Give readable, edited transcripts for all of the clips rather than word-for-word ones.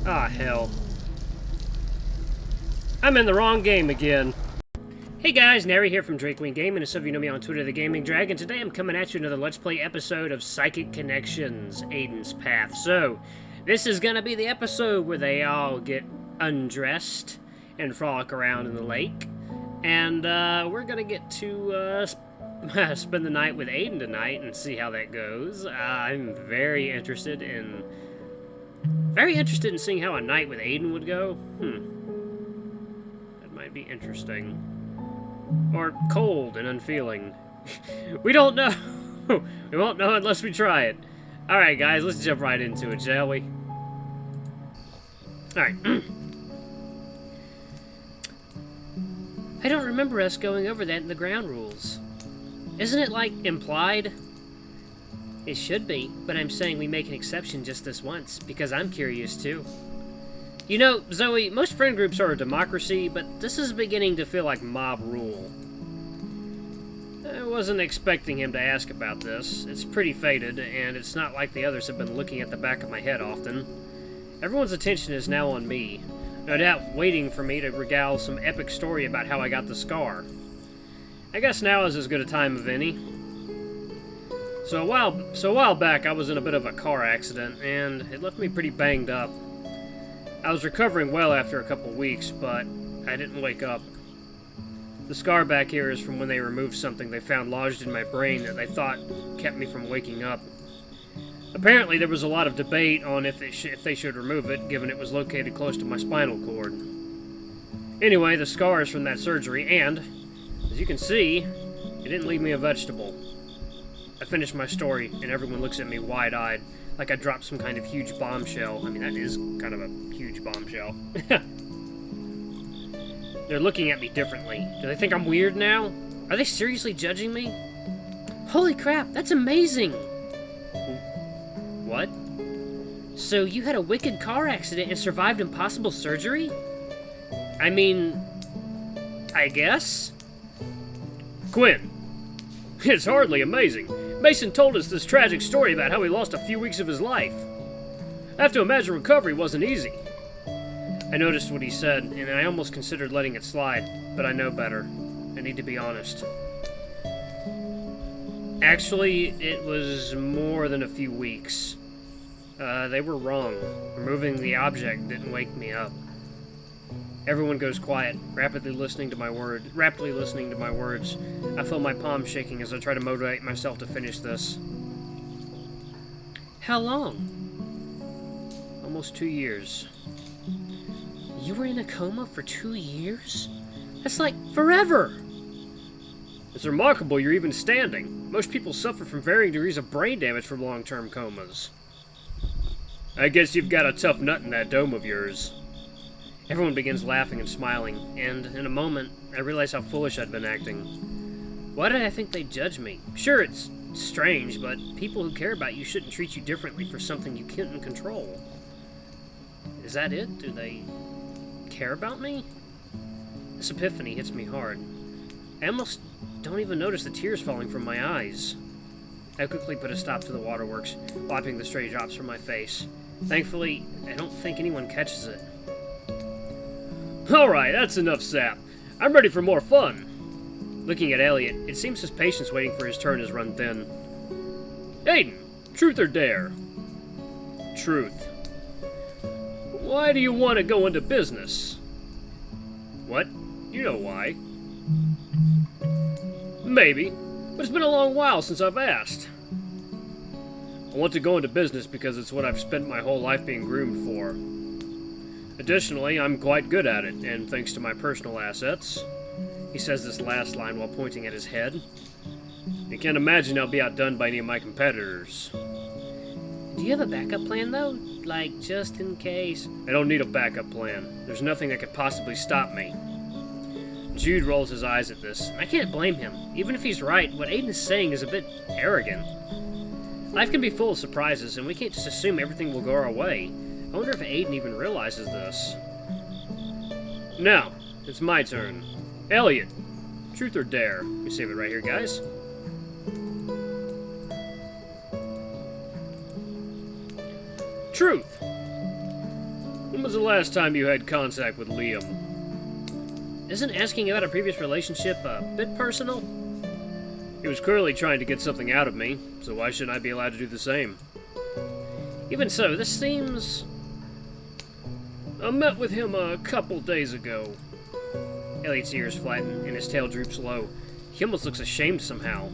Ah, hell. I'm in the wrong game again. Hey guys, Nary here from Drakewing Gaming, and some of you know me on Twitter, The Gaming Dragon. Today I'm coming at you another Let's Play episode of Psychic Connections, Aiden's Path. So, this is gonna be the episode where they all get undressed and frolic around in the lake. And, we're gonna get to, spend the night with Aiden tonight and see how that goes. I'm very interested in seeing how a night with Aiden would go. That might be interesting. Or cold and unfeeling. We don't know. We won't know unless we try it. Alright guys, let's jump right into it, shall we? Alright. I don't remember us going over that in the ground rules. Isn't it, like, implied? It should be, but I'm saying we make an exception just this once, because I'm curious too. You know, Zoe, most friend groups are a democracy, but this is beginning to feel like mob rule. I wasn't expecting him to ask about this. It's pretty faded, and it's not like the others have been looking at the back of my head often. Everyone's attention is now on me, no doubt waiting for me to regale some epic story about how I got the scar. I guess now is as good a time as any. So a while back, I was in a bit of a car accident, and it left me pretty banged up. I was recovering well after a couple weeks, but I didn't wake up. The scar back here is from when they removed something they found lodged in my brain that they thought kept me from waking up. Apparently, there was a lot of debate on if they should remove it, given it was located close to my spinal cord. Anyway, the scar is from that surgery, and, as you can see, it didn't leave me a vegetable. I finished my story, and everyone looks at me wide-eyed, like I dropped some kind of huge bombshell. I mean, that is kind of a huge bombshell. They're looking at me differently. Do they think I'm weird now? Are they seriously judging me? Holy crap, that's amazing! What? So you had a wicked car accident and survived impossible surgery? I mean, I guess? Quinn, it's hardly amazing. Mason told us this tragic story about how he lost a few weeks of his life. I have to imagine recovery wasn't easy. I noticed what he said, and I almost considered letting it slide, but I know better. I need to be honest. Actually, it was more than a few weeks. They were wrong. Removing the object didn't wake me up. Everyone goes quiet, rapidly listening to my words. I feel my palms shaking as I try to motivate myself to finish this. How long? Almost 2 years. You were in a coma for 2 years? That's like forever! It's remarkable you're even standing. Most people suffer from varying degrees of brain damage from long-term comas. I guess you've got a tough nut in that dome of yours. Everyone begins laughing and smiling, and in a moment, I realize how foolish I'd been acting. Why did I think they'd judge me? Sure, it's strange, but people who care about you shouldn't treat you differently for something you couldn't control. Is that it? Do they care about me? This epiphany hits me hard. I almost don't even notice the tears falling from my eyes. I quickly put a stop to the waterworks, wiping the stray drops from my face. Thankfully, I don't think anyone catches it. Alright, that's enough sap. I'm ready for more fun. Looking at Elliot, it seems his patience waiting for his turn has run thin. Aiden, truth or dare? Truth. Why do you want to go into business? What? You know why. Maybe, but it's been a long while since I've asked. I want to go into business because it's what I've spent my whole life being groomed for. Additionally, I'm quite good at it, and thanks to my personal assets. He says this last line while pointing at his head. You can't imagine I'll be outdone by any of my competitors. Do you have a backup plan, though? Like, just in case? I don't need a backup plan. There's nothing that could possibly stop me. Jude rolls his eyes at this, and I can't blame him. Even if he's right, what Aiden is saying is a bit arrogant. Life can be full of surprises, and we can't just assume everything will go our way. I wonder if Aiden even realizes this. Now, it's my turn. Elliot, truth or dare? Let me save it right here, guys. Truth. When was the last time you had contact with Liam? Isn't asking about a previous relationship a bit personal? He was clearly trying to get something out of me, so why shouldn't I be allowed to do the same? Even so, this seems... I met with him a couple days ago. Elliot's ears flatten and his tail droops low. He almost looks ashamed somehow.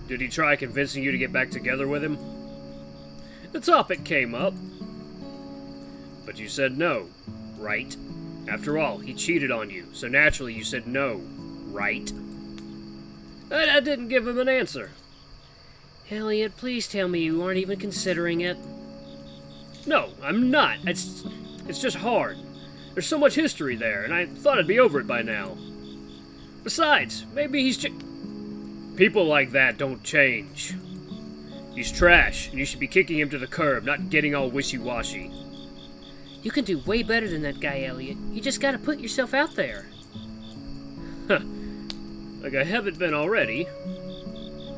Did he try convincing you to get back together with him? The topic came up. But you said no, right? After all, he cheated on you, so naturally you said no, right? I didn't give him an answer. Elliot, please tell me you aren't even considering it. No, I'm not. It's just hard. There's so much history there, and I thought I'd be over it by now. Besides, maybe he's People like that don't change. He's trash, and you should be kicking him to the curb, not getting all wishy-washy. You can do way better than that guy, Elliot. You just gotta put yourself out there. Huh. Like I haven't been already.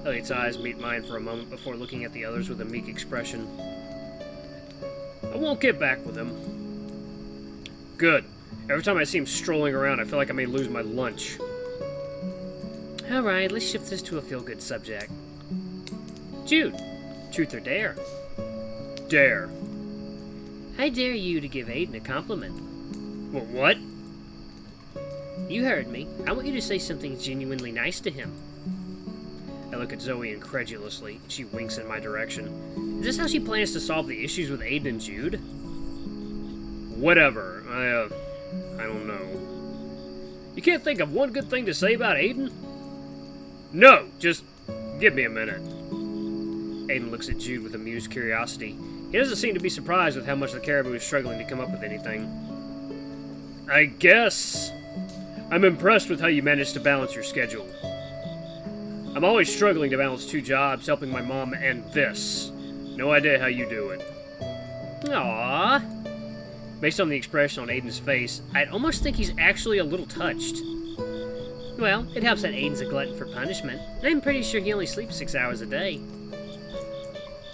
Elliot's eyes meet mine for a moment before looking at the others with a meek expression. I won't get back with him. Good. Every time I see him strolling around, I feel like I may lose my lunch. Alright, let's shift this to a feel-good subject. Jude, truth or dare? Dare. I dare you to give Aiden a compliment. What? You heard me. I want you to say something genuinely nice to him. I look at Zoe incredulously, and she winks in my direction. Is this how she plans to solve the issues with Aiden and Jude? Whatever. I don't know. You can't think of one good thing to say about Aiden? No, just give me a minute. Aiden looks at Jude with amused curiosity. He doesn't seem to be surprised with how much the caribou is struggling to come up with anything. I guess I'm impressed with how you managed to balance your schedule. I'm always struggling to balance 2 jobs, helping my mom and this. No idea how you do it. Aww. Based on the expression on Aiden's face, I'd almost think he's actually a little touched. Well, it helps that Aiden's a glutton for punishment. I'm pretty sure he only sleeps 6 hours a day.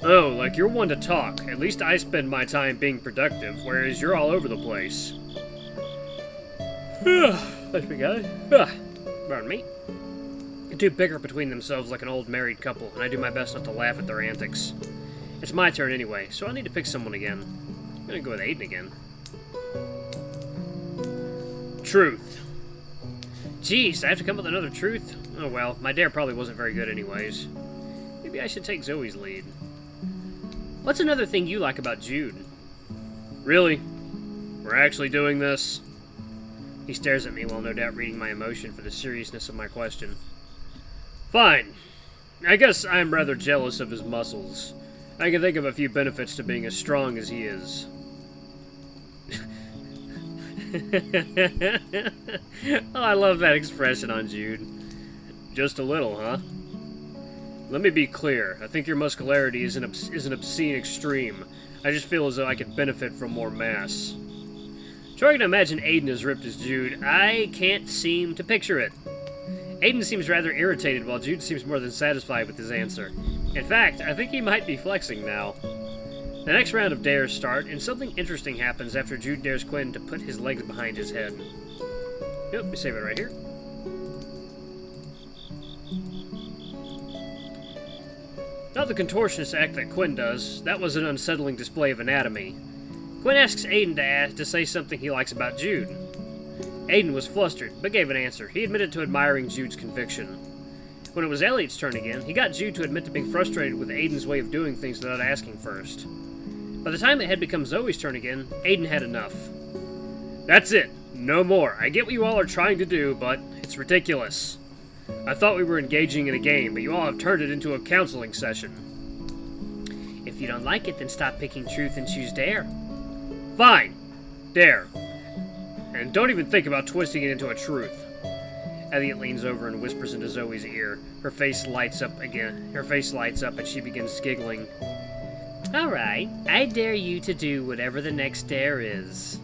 Oh, like you're one to talk. At least I spend my time being productive, whereas you're all over the place. Let's go. Pardon me. The two bicker between themselves like an old married couple, and I do my best not to laugh at their antics. It's my turn anyway, so I'll need to pick someone again. I'm gonna go with Aiden again. Truth. Jeez, I have to come up with another truth? Oh well, my dare probably wasn't very good anyways. Maybe I should take Zoe's lead. What's another thing you like about Jude? Really? We're actually doing this? He stares at me while no doubt reading my emotion for the seriousness of my question. Fine. I guess I'm rather jealous of his muscles. I can think of a few benefits to being as strong as he is. Oh, I love that expression on Jude. Just a little, huh? Let me be clear. I think your muscularity is an obscene extreme. I just feel as though I could benefit from more mass. Trying to imagine Aiden as ripped as Jude, I can't seem to picture it. Aiden seems rather irritated, while Jude seems more than satisfied with his answer. In fact, I think he might be flexing now. The next round of dares start, and something interesting happens after Jude dares Quinn to put his legs behind his head. Yep, we save it right here. Not the contortionist act that Quinn does. That was an unsettling display of anatomy. Quinn asks Aiden to say something he likes about Jude. Aiden was flustered, but gave an answer. He admitted to admiring Jude's conviction. When it was Elliot's turn again, he got Jude to admit to being frustrated with Aiden's way of doing things without asking first. By the time it had become Zoe's turn again, Aiden had enough. That's it. No more. I get what you all are trying to do, but it's ridiculous. I thought we were engaging in a game, but you all have turned it into a counseling session. If you don't like it, then stop picking truth and choose dare. Fine. Dare. And don't even think about twisting it into a truth. Elliot leans over and whispers into Zoe's ear. Her face lights up again. Her face lights up and she begins giggling. Alright, I dare you to do whatever the next dare is.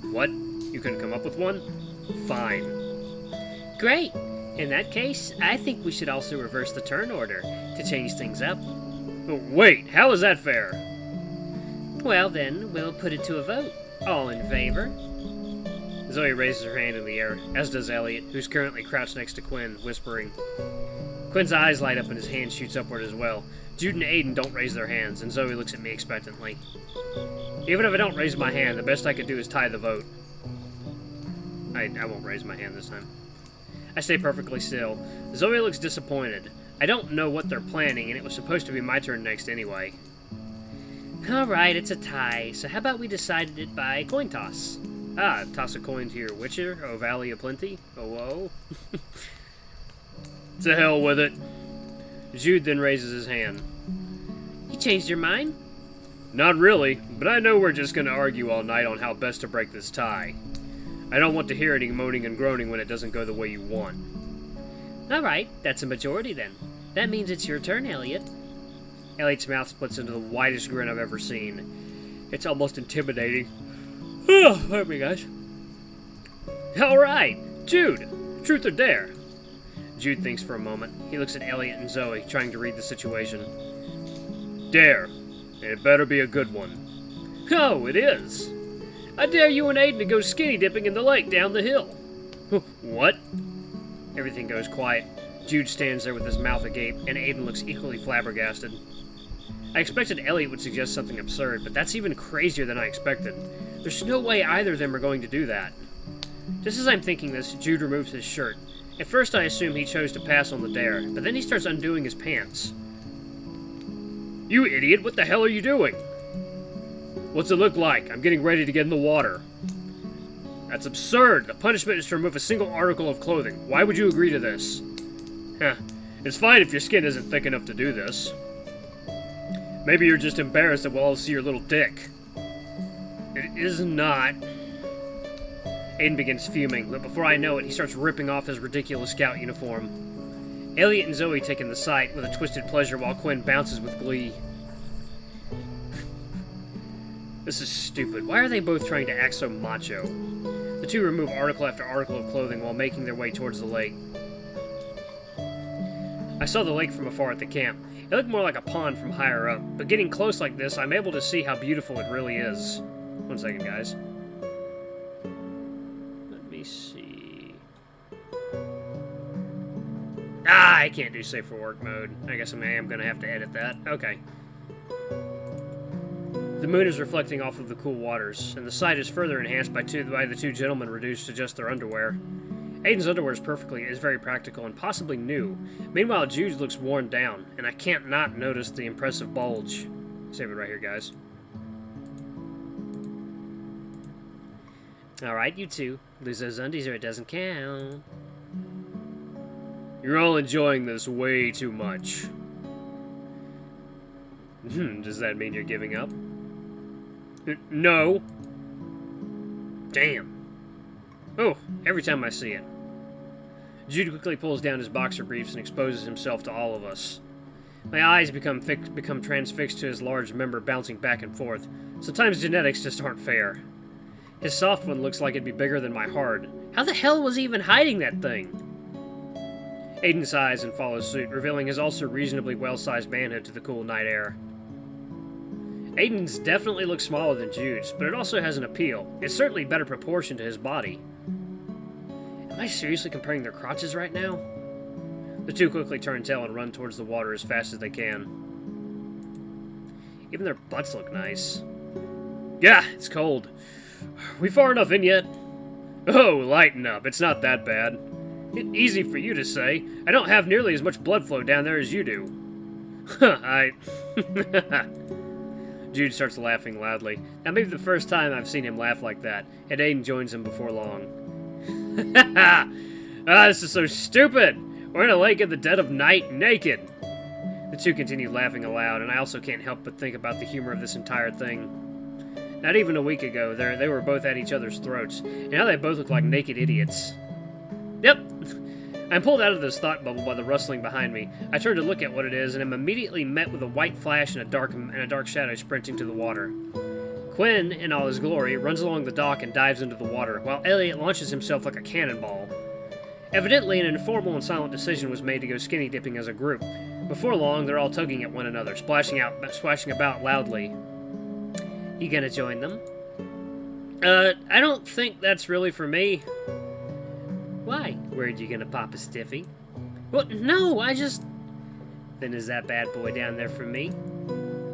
What? You couldn't come up with one? Fine. Great. In that case, I think we should also reverse the turn order to change things up. Wait, how is that fair? Well then, we'll put it to a vote. All in favor? Zoe raises her hand in the air, as does Elliot, who's currently crouched next to Quinn, whispering. Quinn's eyes light up and his hand shoots upward as well. Jude and Aiden don't raise their hands, and Zoe looks at me expectantly. Even if I don't raise my hand, the best I could do is tie the vote. I won't raise my hand this time. I stay perfectly still. Zoe looks disappointed. I don't know what they're planning, and it was supposed to be my turn next anyway. Alright, it's a tie, so how about we decide it by coin toss? Ah, toss a coin to your witcher, O Valley of Plenty? Oh, whoa. To hell with it. Jude then raises his hand. You changed your mind? Not really, but I know we're just going to argue all night on how best to break this tie. I don't want to hear any moaning and groaning when it doesn't go the way you want. Alright, that's a majority then. That means it's your turn, Elliot. Elliot's mouth splits into the widest grin I've ever seen. It's almost intimidating. Pardon me, guys. Alright, Jude, truth or dare? Jude thinks for a moment. He looks at Elliot and Zoe, trying to read the situation. Dare. It better be a good one. Oh, it is. I dare you and Aiden to go skinny dipping in the lake down the hill. What? Everything goes quiet. Jude stands there with his mouth agape, and Aiden looks equally flabbergasted. I expected Elliot would suggest something absurd, but that's even crazier than I expected. There's no way either of them are going to do that. Just as I'm thinking this, Jude removes his shirt. At first I assume he chose to pass on the dare, but then he starts undoing his pants. You idiot, what the hell are you doing? What's it look like? I'm getting ready to get in the water. That's absurd. The punishment is to remove a single article of clothing. Why would you agree to this? Huh. It's fine if your skin isn't thick enough to do this. Maybe you're just embarrassed that we'll all see your little dick. It is not. Aiden begins fuming, but before I know it, he starts ripping off his ridiculous scout uniform. Elliot and Zoe take in the sight with a twisted pleasure while Quinn bounces with glee. This is stupid. Why are they both trying to act so macho? The two remove article after article of clothing while making their way towards the lake. I saw the lake from afar at the camp. It looked more like a pond from higher up, but getting close like this, I'm able to see how beautiful it really is. One second, guys. Let me see. Ah, I can't do safe for work mode. I guess I am going to have to edit that. Okay. The moon is reflecting off of the cool waters, and the sight is further enhanced by the two gentlemen reduced to just their underwear. Aiden's underwear is very practical and possibly new. Meanwhile, Jude's looks worn down, and I can't not notice the impressive bulge. Save it right here, guys. Alright, you two. Lose those undies or it doesn't count. You're all enjoying this way too much. Does that mean you're giving up? No. Damn. Oh, every time I see it. Jude quickly pulls down his boxer briefs and exposes himself to all of us. My eyes become transfixed to his large member bouncing back and forth. Sometimes genetics just aren't fair. His soft one looks like it'd be bigger than my hard. How the hell was he even hiding that thing? Aiden sighs and follows suit, revealing his also reasonably well-sized manhood to the cool night air. Aiden's definitely looks smaller than Jude's, but it also has an appeal. It's certainly better proportioned to his body. Am I seriously comparing their crotches right now? The two quickly turn tail and run towards the water as fast as they can. Even their butts look nice. Yeah, it's cold. We far enough in yet? Oh, lighten up. It's not that bad. Easy for you to say. I don't have nearly as much blood flow down there as you do. Jude starts laughing loudly. That may be the first time I've seen him laugh like that, and Aiden joins him before long. This is so stupid! We're in a lake in the dead of night, naked! The two continue laughing aloud, and I also can't help but think about the humor of this entire thing. Not even a week ago, they were both at each other's throats, and now they both look like naked idiots. Yep! I'm pulled out of this thought bubble by the rustling behind me. I turn to look at what it is, and am immediately met with a white flash and a dark shadow sprinting to the water. Quinn, in all his glory, runs along the dock and dives into the water, while Elliot launches himself like a cannonball. Evidently, an informal and silent decision was made to go skinny dipping as a group. Before long, they're all tugging at one another, splashing about loudly. You gonna join them? I don't think that's really for me. Why? Where'd you gonna pop a stiffy? Well, no, I just... Then is that bad boy down there for me?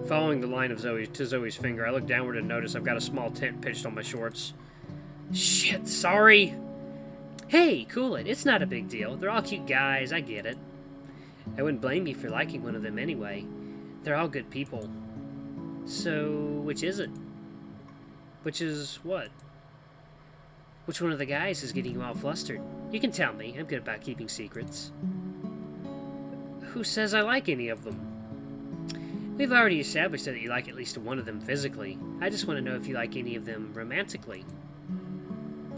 Following the line of Zoe's finger, I look downward and notice I've got a small tent pitched on my shorts. Shit, sorry. Hey, cool it. It's not a big deal. They're all cute guys, I get it. I wouldn't blame you for liking one of them anyway. They're all good people. So, which is it? Which is what? Which one of the guys is getting you all flustered? You can tell me. I'm good about keeping secrets. Who says I like any of them? We've already established that you like at least one of them physically. I just want to know if you like any of them romantically.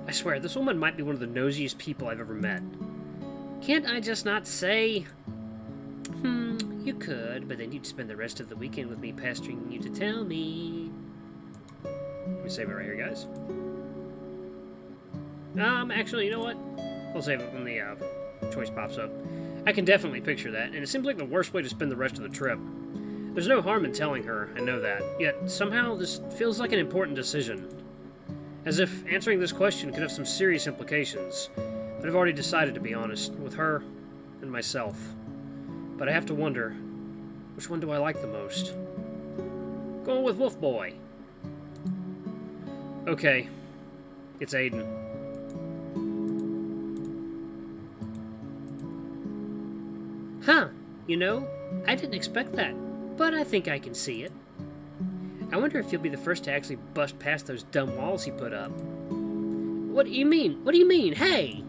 I swear, this woman might be one of the nosiest people I've ever met. Can't I just not say? You could, but then you'd spend the rest of the weekend with me pestering you to tell me. Let me save it right here, guys. Actually, you know what? I'll save it when the choice pops up. I can definitely picture that, and it seems like the worst way to spend the rest of the trip. There's no harm in telling her, I know that, yet somehow this feels like an important decision. As if answering this question could have some serious implications, but I've already decided to be honest, with her and myself. But I have to wonder, which one do I like the most? Going with Wolf Boy. Okay, it's Aiden. Huh, you know, I didn't expect that, but I think I can see it. I wonder if you'll be the first to actually bust past those dumb walls he put up. What do you mean? What do you mean? Hey!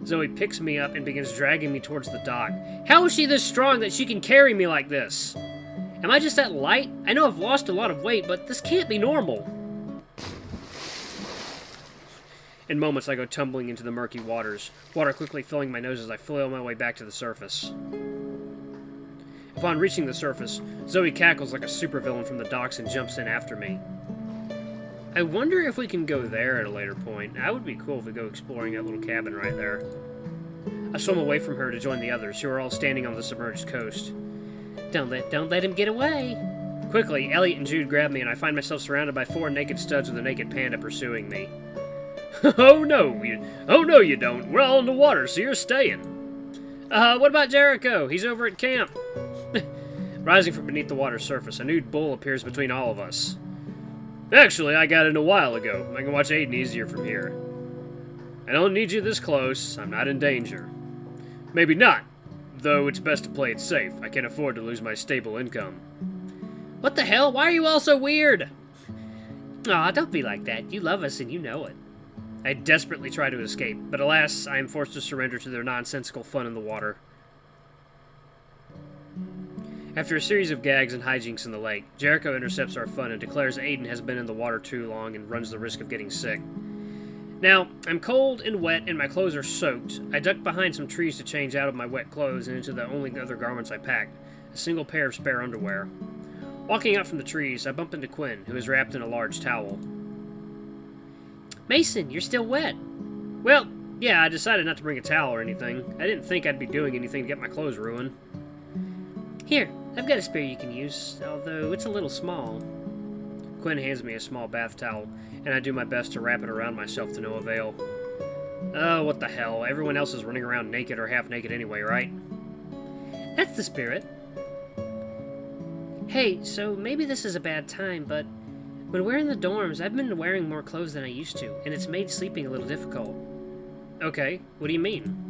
Zoe picks me up and begins dragging me towards the dock. How is she this strong that she can carry me like this? Am I just that light? I know I've lost a lot of weight, but this can't be normal. In moments, I go tumbling into the murky waters, water quickly filling my nose as I flail my way back to the surface. Upon reaching the surface, Zoe cackles like a supervillain from the docks and jumps in after me. I wonder if we can go there at a later point. That would be cool if we go exploring that little cabin right there. I swim away from her to join the others, who are all standing on the submerged coast. Don't let him get away. Quickly, Elliot and Jude grab me, and I find myself surrounded by 4 naked studs with a naked panda pursuing me. Oh no, you don't. We're all in the water, so you're staying. What about Jericho? He's over at camp. Rising from beneath the water's surface, a nude bull appears between all of us. Actually, I got in a while ago. I can watch Aiden easier from here. I don't need you this close. I'm not in danger. Maybe not, though it's best to play it safe. I can't afford to lose my stable income. What the hell? Why are you all so weird? Aw, don't be like that. You love us and you know it. I desperately try to escape, but alas, I am forced to surrender to their nonsensical fun in the water. After a series of gags and hijinks in the lake, Jericho intercepts our fun and declares Aiden has been in the water too long and runs the risk of getting sick. Now, I'm cold and wet and my clothes are soaked. I duck behind some trees to change out of my wet clothes and into the only other garments I packed, a single pair of spare underwear. Walking out from the trees, I bump into Quinn, who is wrapped in a large towel. Mason, you're still wet. Well, yeah, I decided not to bring a towel or anything. I didn't think I'd be doing anything to get my clothes ruined. Here, I've got a spare you can use, although it's a little small. Quinn hands me a small bath towel, and I do my best to wrap it around myself to no avail. Oh, what the hell. Everyone else is running around naked or half naked anyway, right? That's the spirit. Hey, so maybe this is a bad time, but when we're in the dorms, I've been wearing more clothes than I used to, and it's made sleeping a little difficult. Okay, what do you mean?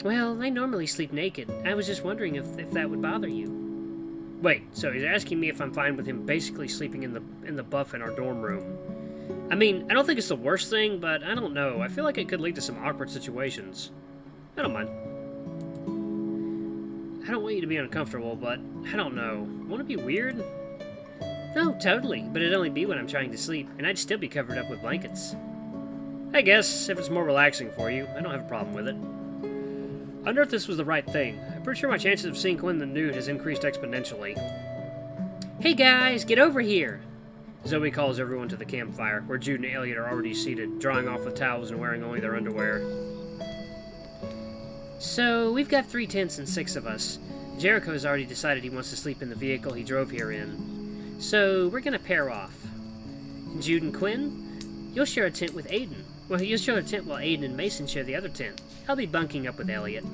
Well, I normally sleep naked. I was just wondering if that would bother you. Wait, so he's asking me if I'm fine with him basically sleeping in the buff in our dorm room. I mean, I don't think it's the worst thing, but I don't know. I feel like it could lead to some awkward situations. I don't mind. I don't want you to be uncomfortable, but I don't know. Won't it be weird? No, totally, but it'd only be when I'm trying to sleep, and I'd still be covered up with blankets. I guess, if it's more relaxing for you, I don't have a problem with it. I wonder if this was the right thing. I'm pretty sure my chances of seeing Quinn the nude has increased exponentially. Hey guys, get over here! Zoe calls everyone to the campfire, where Jude and Elliot are already seated, drawing off with towels and wearing only their underwear. So, we've got 3 tents and 6 of us. Jericho's already decided he wants to sleep in the vehicle he drove here in. So, we're gonna pair off. Jude and Quinn, you'll share a tent with Aiden. Well, you'll share a tent while Aiden and Mason share the other tent. I'll be bunking up with Elliot.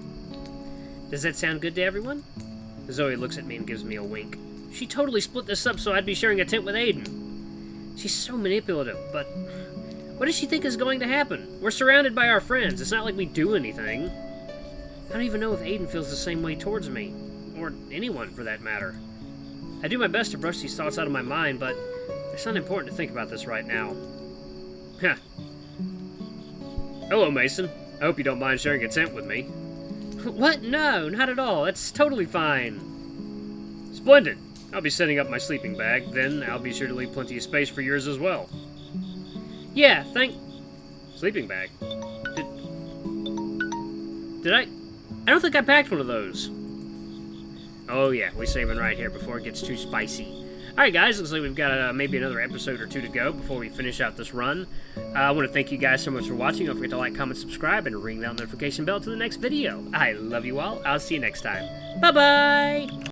Does that sound good to everyone? Zoe looks at me and gives me a wink. She totally split this up so I'd be sharing a tent with Aiden. She's so manipulative, but what does she think is going to happen? We're surrounded by our friends. It's not like we do anything. I don't even know if Aiden feels the same way towards me. Or anyone, for that matter. I do my best to brush these thoughts out of my mind, but it's not important to think about this right now. Huh. Hello, Mason. I hope you don't mind sharing a tent with me. What? No, not at all. That's totally fine. Splendid. I'll be setting up my sleeping bag, then I'll be sure to leave plenty of space for yours as well. Yeah, Sleeping bag? Did I don't think I packed one of those. Oh yeah, we saving right here before it gets too spicy. Alright guys, looks like we've got maybe another episode or two to go before we finish out this run. I want to thank you guys so much for watching. Don't forget to like, comment, subscribe, and ring that notification bell to the next video. I love you all. I'll see you next time. Bye-bye!